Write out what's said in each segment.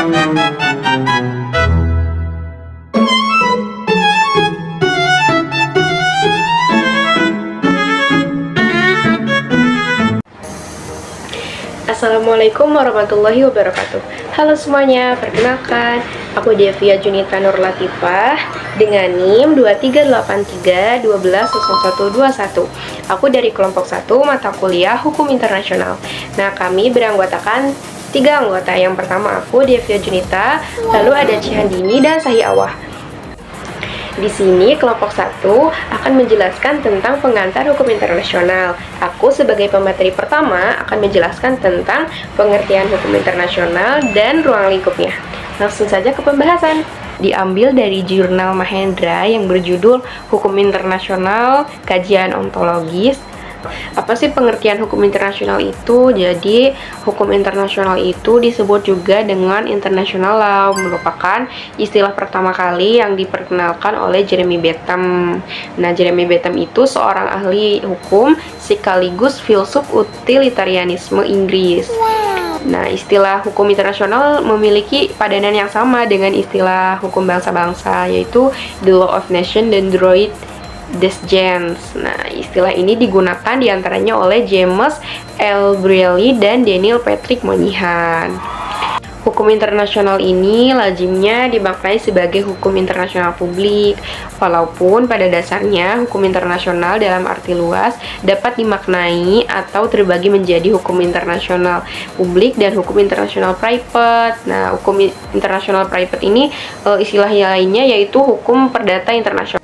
Assalamualaikum warahmatullahi wabarakatuh. Halo semuanya, perkenalkan aku Devia Junita Nur Latifah dengan NIM 2383120121. Aku dari kelompok 1 mata kuliah Hukum Internasional. Nah, kami beranggotakan 3 anggota. Yang pertama aku Devia Junita, lalu ada Cihandini dan Sahi Awah. Di sini kelompok 1 akan menjelaskan tentang pengantar hukum internasional. Aku sebagai pemateri pertama akan menjelaskan tentang pengertian hukum internasional dan ruang lingkupnya. Langsung saja ke pembahasan. Diambil dari jurnal Mahendra yang berjudul Hukum Internasional Kajian Ontologis. Apa sih pengertian hukum internasional itu? Jadi, hukum internasional itu disebut juga dengan international law, merupakan istilah pertama kali yang diperkenalkan oleh Jeremy Bentham. Nah, Jeremy Bentham itu seorang ahli hukum sekaligus filsuf utilitarianisme Inggris. Nah, istilah hukum internasional memiliki padanan yang sama dengan istilah hukum bangsa-bangsa, yaitu the law of nation dan droit des gens. Nah, istilah ini digunakan diantaranya oleh James L. Brearley dan Daniel Patrick Moynihan. Hukum internasional ini lazimnya dimaknai sebagai hukum internasional publik, walaupun pada dasarnya hukum internasional dalam arti luas dapat dimaknai atau terbagi menjadi hukum internasional publik dan hukum internasional private. Nah, hukum internasional private ini istilah lainnya yaitu hukum perdata internasional.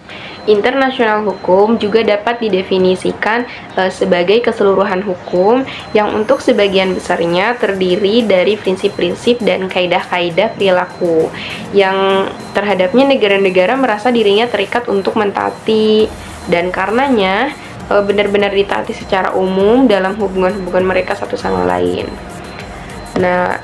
Internasional hukum juga dapat didefinisikan sebagai keseluruhan hukum yang untuk sebagian besarnya terdiri dari prinsip-prinsip dan kaidah-kaidah perilaku yang terhadapnya negara-negara merasa dirinya terikat untuk mentaati, dan karenanya benar-benar ditaati secara umum dalam hubungan-hubungan mereka satu sama lain. Nah,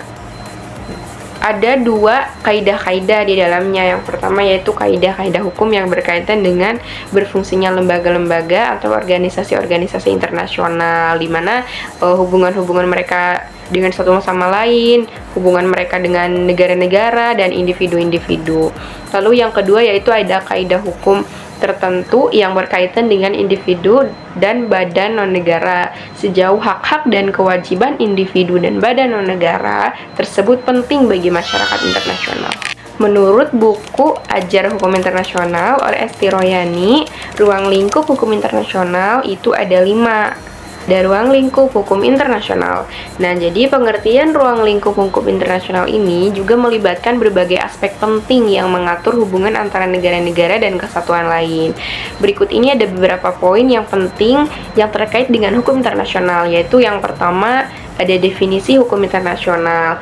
ada 2 kaidah-kaidah di dalamnya. Yang pertama yaitu kaidah-kaidah hukum yang berkaitan dengan berfungsinya lembaga-lembaga atau organisasi-organisasi internasional, di mana hubungan-hubungan mereka dengan satu sama lain, hubungan mereka dengan negara-negara dan individu-individu. Lalu yang kedua yaitu ada kaidah hukum tertentu yang berkaitan dengan individu dan badan non-negara, sejauh hak-hak dan kewajiban individu dan badan non-negara tersebut penting bagi masyarakat internasional. Menurut buku Ajar Hukum Internasional oleh Esti Royani, ruang lingkup hukum internasional itu ada 5. Ada ruang lingkup hukum internasional. Nah, jadi pengertian ruang lingkup hukum internasional ini juga melibatkan berbagai aspek penting yang mengatur hubungan antara negara-negara dan kesatuan lain. Berikut ini ada beberapa poin yang penting yang terkait dengan hukum internasional, yaitu yang pertama ada definisi hukum internasional.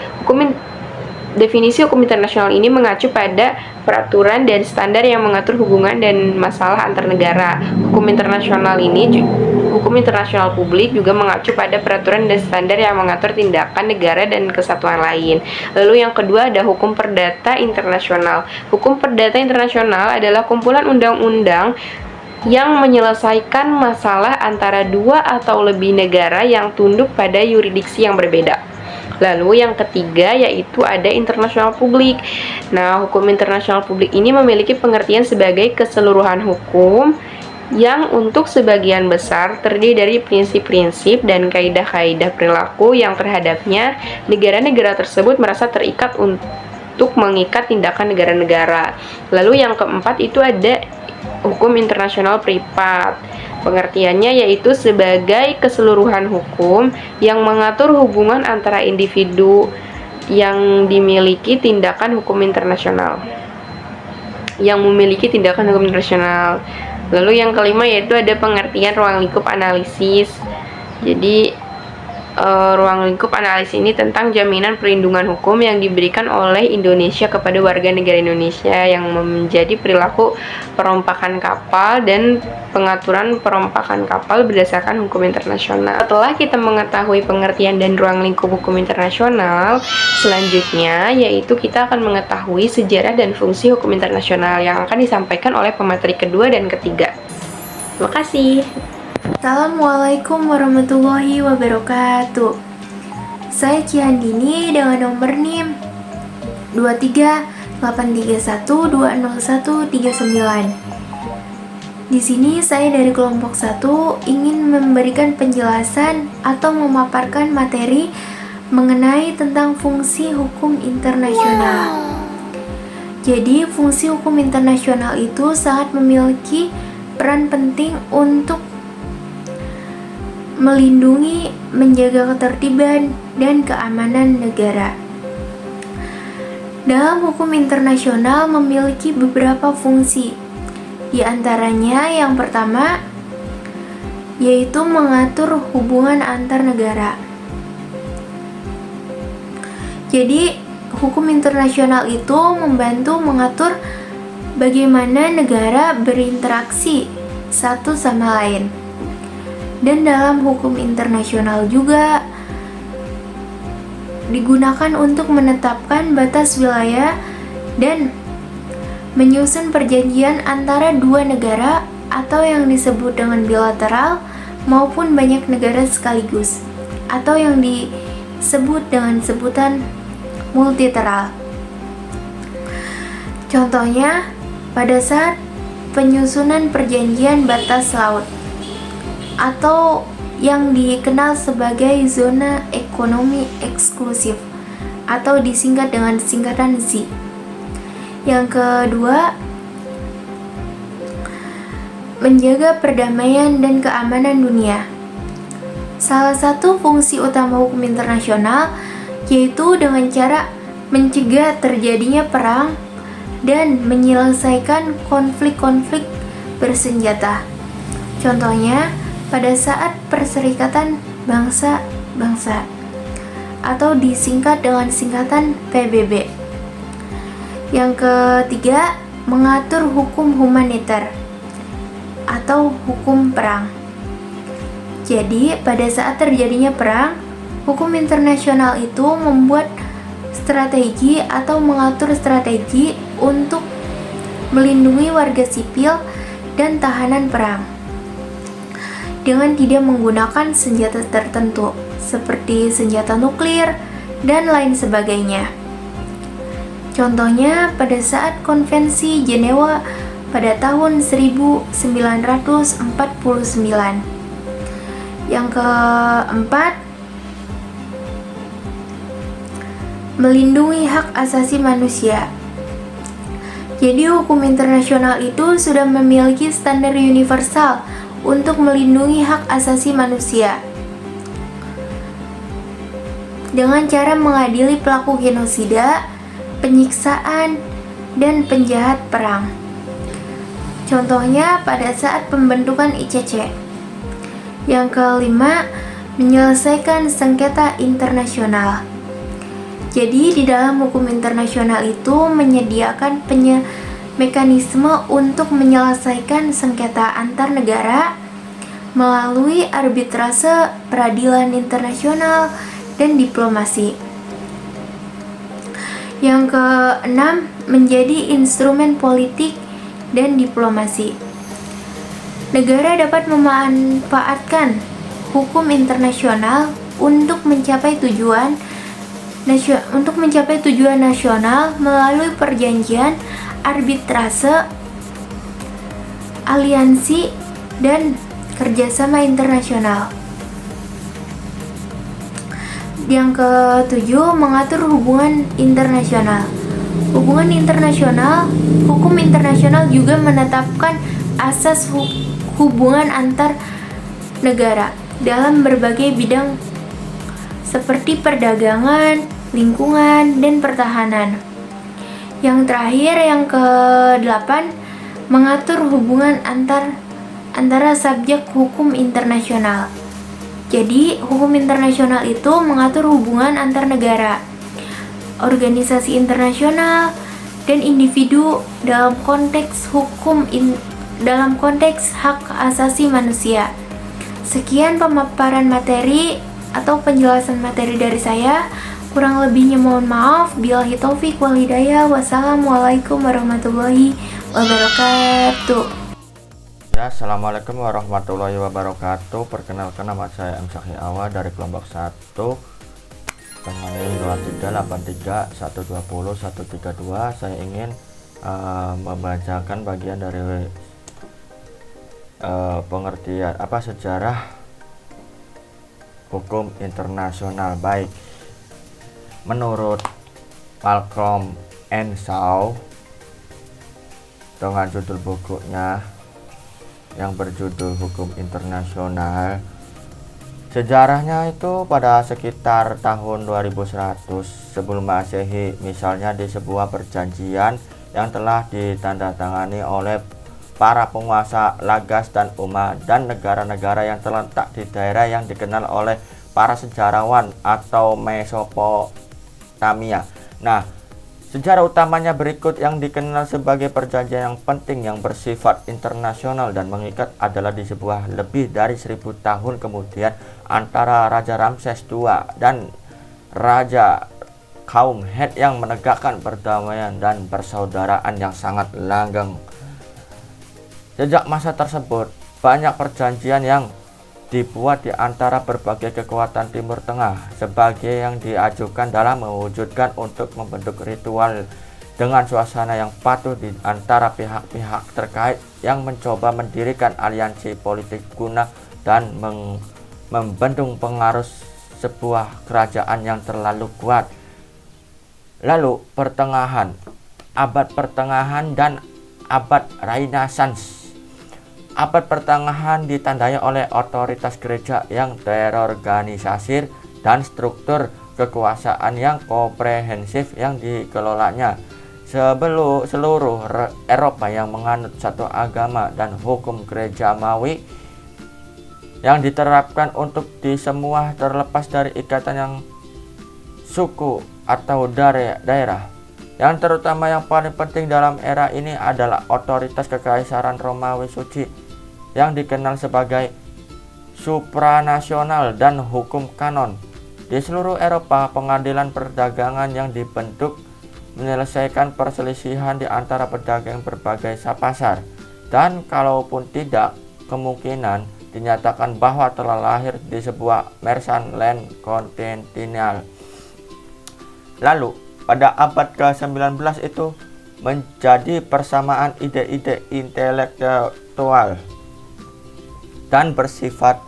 Definisi hukum internasional ini mengacu pada peraturan dan standar yang mengatur hubungan dan masalah antar negara. Hukum internasional publik juga mengacu pada peraturan dan standar yang mengatur tindakan negara dan kesatuan lain. Lalu yang kedua ada hukum perdata internasional. Hukum perdata internasional adalah kumpulan undang-undang yang menyelesaikan masalah antara 2 atau lebih negara yang tunduk pada yurisdiksi yang berbeda. Lalu yang ketiga yaitu ada internasional publik. Nah, hukum internasional publik ini memiliki pengertian sebagai keseluruhan hukum yang untuk sebagian besar terdiri dari prinsip-prinsip dan kaidah-kaidah perilaku yang terhadapnya negara-negara tersebut merasa terikat untuk mengikat tindakan negara-negara. Lalu yang keempat itu ada hukum internasional privat. Pengertiannya yaitu sebagai keseluruhan hukum yang mengatur hubungan antara individu yang memiliki tindakan hukum internasional. Lalu yang kelima yaitu ada pengertian ruang lingkup analisis. Jadi ruang lingkup analisis ini tentang jaminan perlindungan hukum yang diberikan oleh Indonesia kepada warga negara Indonesia yang menjadi perilaku perompakan kapal dan pengaturan perompakan kapal berdasarkan hukum internasional. Setelah kita mengetahui pengertian dan ruang lingkup hukum internasional, selanjutnya yaitu kita akan mengetahui sejarah dan fungsi hukum internasional yang akan disampaikan oleh pemateri kedua dan ketiga. Terima kasih. Assalamualaikum warahmatullahi wabarakatuh. Saya Cihandini dengan nomor NIM Di sini saya dari kelompok 1 ingin memberikan penjelasan atau memaparkan materi mengenai tentang fungsi hukum internasional. Jadi, fungsi hukum internasional itu sangat memiliki peran penting untuk melindungi, menjaga ketertiban dan keamanan negara. Dalam hukum internasional memiliki beberapa fungsi. Di antaranya yang pertama yaitu mengatur hubungan antar negara. Jadi, hukum internasional itu membantu mengatur bagaimana negara berinteraksi satu sama lain. Dan dalam hukum internasional juga digunakan untuk menetapkan batas wilayah dan menyusun perjanjian antara dua negara atau yang disebut dengan bilateral maupun banyak negara sekaligus atau yang disebut dengan sebutan multilateral. Contohnya, pada saat penyusunan perjanjian batas laut atau yang dikenal sebagai zona ekonomi eksklusif atau disingkat dengan singkatan Z. Yang kedua, menjaga perdamaian dan keamanan dunia. Salah satu fungsi utama hukum internasional yaitu dengan cara mencegah terjadinya perang dan menyelesaikan konflik-konflik bersenjata. Contohnya, pada saat Perserikatan Bangsa-Bangsa atau disingkat dengan singkatan PBB. Yang ketiga, mengatur hukum humaniter atau hukum perang. Jadi, pada saat terjadinya perang, hukum internasional itu membuat strategi atau mengatur strategi untuk melindungi warga sipil dan tahanan perang dengan tidak menggunakan senjata tertentu seperti senjata nuklir dan lain sebagainya. Contohnya pada saat Konvensi Jenewa pada tahun 1949. Yang keempat, melindungi hak asasi manusia. Jadi hukum internasional itu sudah memiliki standar universal untuk melindungi hak asasi manusia dengan cara mengadili pelaku genosida, penyiksaan, dan penjahat perang. Contohnya pada saat pembentukan ICC. Yang kelima, menyelesaikan sengketa internasional. Jadi di dalam hukum internasional itu menyediakan mekanisme untuk menyelesaikan sengketa antar negara melalui arbitrase, peradilan internasional, dan diplomasi. Yang keenam, menjadi instrumen politik dan diplomasi. Negara dapat memanfaatkan hukum internasional untuk mencapai tujuan nasional melalui perjanjian, arbitrase, aliansi, dan kerjasama internasional. Yang ketujuh, mengatur hubungan internasional. Hukum internasional juga menetapkan asas hubungan antar negara dalam berbagai bidang seperti perdagangan, lingkungan, dan pertahanan. Yang terakhir, yang ke-8, mengatur hubungan antara subjek hukum internasional. Jadi, hukum internasional itu mengatur hubungan antar negara, organisasi internasional, dan individu dalam konteks dalam konteks hak asasi manusia. Sekian pemaparan materi atau penjelasan materi dari saya. Kurang lebihnya mohon maaf. Billahi taufik wal hidayah. Wassalamualaikum warahmatullahi wabarakatuh. Ya, assalamualaikum warahmatullahi wabarakatuh. Perkenalkan, nama saya M. Syahi Awa dari kelompok 1. dengan NIM 2383120132. Saya ingin membacakan bagian dari pengertian sejarah hukum internasional. Baik, menurut Malcolm N. Shaw dengan judul bukunya yang berjudul Hukum Internasional, sejarahnya itu pada sekitar tahun 2100 sebelum Masehi, misalnya di sebuah perjanjian yang telah ditandatangani oleh para penguasa Lagas dan Umma dan negara-negara yang terletak di daerah yang dikenal oleh para sejarawan atau Mesopotamia. Nah, sejarah utamanya berikut yang dikenal sebagai perjanjian yang penting yang bersifat internasional dan mengikat adalah di sebuah lebih dari 1000 tahun kemudian antara Raja Ramses II dan Raja kaum Het yang menegakkan perdamaian dan persaudaraan yang sangat langgeng. Sejak masa tersebut, banyak perjanjian yang dibuat di antara berbagai kekuatan Timur Tengah sebagai yang diajukan dalam mewujudkan untuk membentuk ritual dengan suasana yang patuh di antara pihak-pihak terkait yang mencoba mendirikan aliansi politik guna dan membendung pengaruh sebuah kerajaan yang terlalu kuat. Lalu abad pertengahan dan abad Renaissance. Abad pertengahan ditandai oleh otoritas gereja yang terorganisasi dan struktur kekuasaan yang komprehensif yang dikelolanya. Seluruh Eropa yang menganut satu agama dan hukum gereja Mawi yang diterapkan untuk di semua terlepas dari ikatan yang suku atau daerah. Yang terutama yang paling penting dalam era ini adalah otoritas Kekaisaran Romawi Suci yang dikenal sebagai supranasional dan hukum kanon. Di seluruh Eropa, pengadilan perdagangan yang dibentuk menyelesaikan perselisihan di antara pedagang berbagai pasar, dan kalaupun tidak, kemungkinan dinyatakan bahwa telah lahir di sebuah Merchant-land kontinental. Lalu pada abad ke-19 itu menjadi persamaan ide-ide intelektual dan bersifat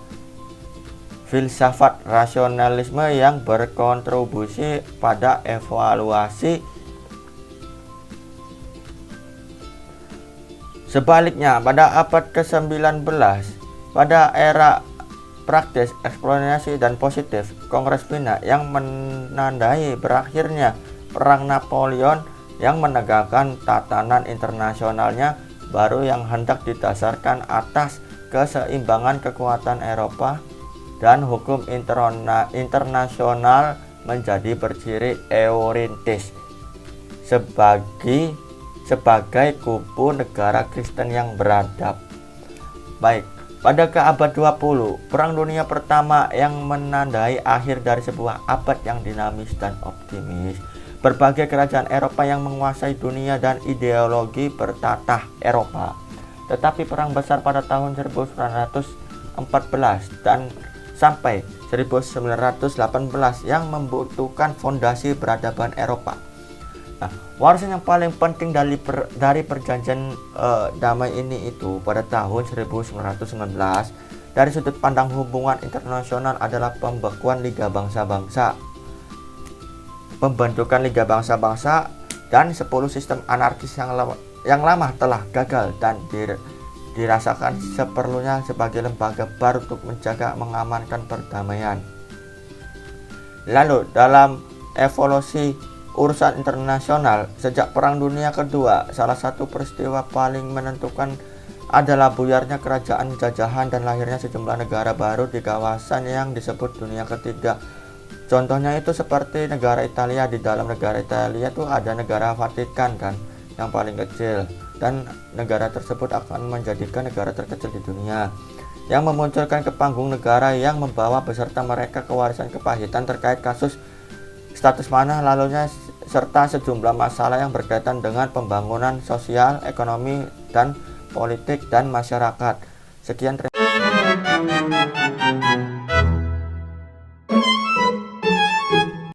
filsafat rasionalisme yang berkontribusi pada evaluasi. Sebaliknya, pada abad ke-19, pada era praktis eksplorasi dan positif, Kongres Wina yang menandai berakhirnya Perang Napoleon yang menegakkan tatanan internasionalnya baru yang hendak didasarkan atas keseimbangan kekuatan Eropa dan hukum internasional menjadi berciri eurintis sebagai kubu negara Kristen yang beradab. Baik, pada abad 20, Perang Dunia Pertama yang menandai akhir dari sebuah abad yang dinamis dan optimis. Berbagai kerajaan Eropa yang menguasai dunia dan ideologi bertatah Eropa. Tetapi perang besar pada tahun 1914 dan sampai 1918 yang membutuhkan fondasi peradaban Eropa. Nah, warisan yang paling penting dari perjanjian damai ini itu pada tahun 1919 dari sudut pandang hubungan internasional adalah pembekuan Liga Bangsa-Bangsa, pembentukan Liga Bangsa-Bangsa, dan 10 sistem anarkis yang lama telah gagal dan dirasakan seperlunya sebagai lembaga baru untuk mengamankan perdamaian. Lalu dalam evolusi urusan internasional sejak Perang Dunia Kedua, salah satu peristiwa paling menentukan adalah buyarnya kerajaan jajahan dan lahirnya sejumlah negara baru di kawasan yang disebut Dunia Ketiga. Contohnya itu seperti negara Italia. Di dalam negara Italia itu ada negara Vatikan kan, yang paling kecil, dan negara tersebut akan menjadikan negara terkecil di dunia, yang memunculkan ke panggung negara yang membawa beserta mereka kewarisan kepahitan terkait kasus status mana lalunya serta sejumlah masalah yang berkaitan dengan pembangunan sosial, ekonomi, dan politik dan masyarakat. Sekian.